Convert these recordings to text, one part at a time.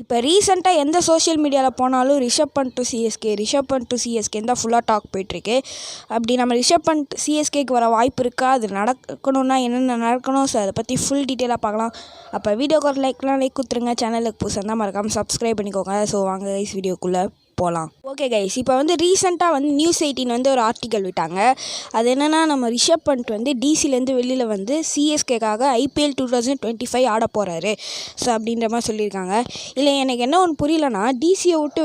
இப்போ ரீசெண்டாக எந்த சோஷியல் மீடியாவில் போனாலும் ரிஷப் பண்ட் டு சிஎஸ்கேன்னு தான் ஃபுல்லாக டாக் போயிட்டுருக்கு. அப்படி நம்ம ரிஷப் பண்ட் சிஎஸ்கேக்கு வர வாய்ப்பு இருக்கா? அது நடக்கணும்னா என்னென்ன நடக்கணும்? ஸோ அதை பற்றி ஃபுல் டீட்டெயிலாக பார்க்கலாம். அப்போ வீடியோக்கு ஒரு லைக் கொடுத்துருங்க. சேனலுக்கு புதுசாக இருந்தால் மறக்காமல் சப்ஸ்கிரைப் பண்ணிக்கோங்க. ஸோ வாங்க கைஸ் வீடியோக்குள்ளே போகலாம். ஓகே கைஸ், இப்போ ரீசெண்டாக நியூஸ் 18 ஒரு ஆர்டிக்கல் விட்டாங்க. அது என்னென்னா, நம்ம ரிஷப் பண்ட் டிசிலேருந்து வெளியில் சிஎஸ்கேக்காக ஐபிஎல் 2025 ஆட போகிறாரு. ஸோ அப்படின்ற மாதிரி சொல்லியிருக்காங்க. இல்லை எனக்கு என்ன ஒன்று புரியலன்னா, டிசியை விட்டு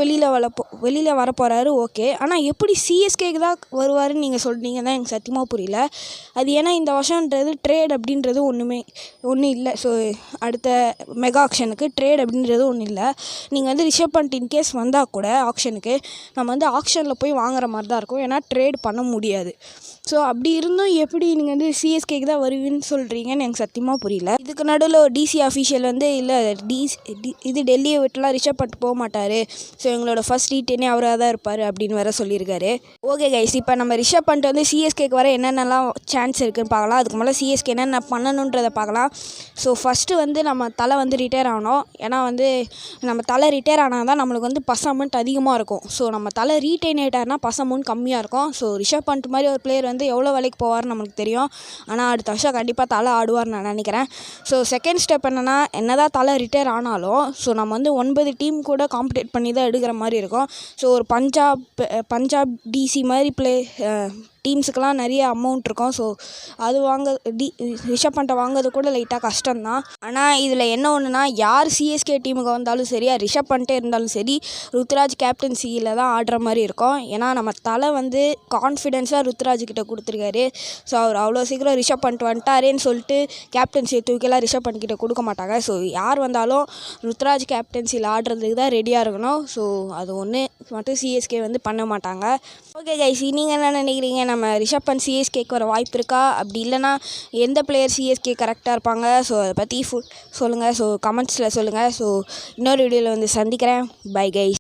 வெளியில் வர போகிறாரு ஓகே, ஆனால் எப்படி சிஎஸ்கேக்கு தான் வருவாருன்னு நீங்கள் சொல்கிறீங்க தான் எனக்கு சத்தியமாக புரியல. அது ஏன்னா இந்த வருஷன்றது ட்ரேட் அப்படின்றது ஒன்றும் இல்லை. ஸோ அடுத்த மெகா ஆக்ஷனுக்கு ட்ரேட் அப்படின்றது ஒன்றும் இல்லை. நீங்கள் ரிஷப் பண்ட் இன்கேஸ் வந்தால் கூட ஆக்ஷனுக்கு நம்ம ஆக்ஷனில் போய் வாங்குற மாதிரி தான் இருக்கும். ஏன்னா ட்ரேட் பண்ண முடியாது. ஸோ அப்படி இருந்தும் எப்படி நீங்கள் சிஎஸ்கேக்கு தான் வருவீன்னு சொல்கிறீங்கன்னு எனக்கு சத்தியமாக புரியல. இதுக்கு நடுவில் ஒரு டிசி அஃபீஷியல் இல்லை இது டெல்லியை விட்டுலாம் ரிஷப் பண்ட் போக மாட்டார், ஸோ எங்களோட ஃபர்ஸ்ட் ரீட்டனே அவராக தான் இருப்பார் அப்படின்னு வேறு சொல்லியிருக்காரு. ஓகே கைஸ், இப்போ நம்ம ரிஷப் பண்ட் சிஎஸ்கேக்கு வர என்னென்னலாம் சான்ஸ் இருக்குதுன்னு பார்க்கலாம். அதுக்கு மேலே சிஎஸ்கே என்னென்ன பண்ணணுன்றதை பார்க்கலாம். ஸோ ஃபஸ்ட்டு நம்ம தலை ரிட்டையர் ஆகணும். ஏன்னா நம்ம தலை ரிட்டையர் ஆனால் தான் நம்மளுக்கு பஸ் அமௌண்ட் அதிகமாக இருக்கும். ஸோ நம்ம தலை ரீட்டைன் ஆகிட்டார்னா பஸ் அமௌண்ட் கம்மியாக இருக்கும். ஸோ ரிஷப் பண்ட் மாதிரி ஒரு பிளேயர் எவ்வளோ வேலைக்கு போவார்னு நம்மளுக்கு தெரியும். ஆனால் அடுத்த வருஷம் கண்டிப்பாக தலை ஆடுவார்னு நான் நினைக்கிறேன். ஸோ செகண்ட் ஸ்டெப் என்னதான் தலை ரிட்டையர் ஆனாலும் ஸோ நம்ம 9 டீம் கூட காம்படேட் பண்ணி தான் எடுக்கிற மாதிரி இருக்கும். ஸோ ஒரு பஞ்சாப் டிசி மாதிரி டீம்ஸுக்கெலாம் நிறைய அமௌண்ட் இருக்கும். ஸோ அது ரிஷப் பண்ட்டை வாங்குறது கூட லைட்டாக கஷ்டம்தான். ஆனால் இதில் என்ன ஒன்றுனா, யார் சிஎஸ்கே டீமுக்கு வந்தாலும் சரி, ரிஷப் பண்ட்டே இருந்தாலும் சரி, ருத்ராஜ் கேப்டன்சியில் தான் ஆடுற மாதிரி இருக்கும். ஏன்னா நம்ம தலை கான்ஃபிடென்ஸாக ருத்ராஜ்கிட்ட கொடுத்துருக்காரு. ஸோ அவர் அவ்வளோ சீக்கிரம் ரிஷப் பண்ட் வந்துட்டாரேன்னு சொல்லிட்டு கேப்டன்சியை தூக்கிலாம் ரிஷப் பண்ட் கிட்ட கொடுக்க மாட்டாங்க. ஸோ யார் வந்தாலும் ருத்ராஜ் கேப்டன்சியில் ஆடுறதுக்கு தான் ரெடியாக இருக்கணும். ஸோ அது ஒன்று மட்டும் சிஎஸ்கே பண்ண மாட்டாங்க. ஓகே கைஸ், நீங்கள் என்ன நினைக்கிறீங்க? நம்ம ரிஷப் பண்ட் சிஎஸ்கேக்கு வர வாய்ப்பு இருக்கா? அப்படி இல்லைனா எந்த பிளேயர் சிஎஸ்கே கரெக்டாக இருப்பாங்க? ஸோ அதை பற்றி சொல்லுங்கள். ஸோ கமெண்ட்ஸில் சொல்லுங்கள். ஸோ இன்னொரு வீடியோவில் சந்திக்கிறேன். Bye guys.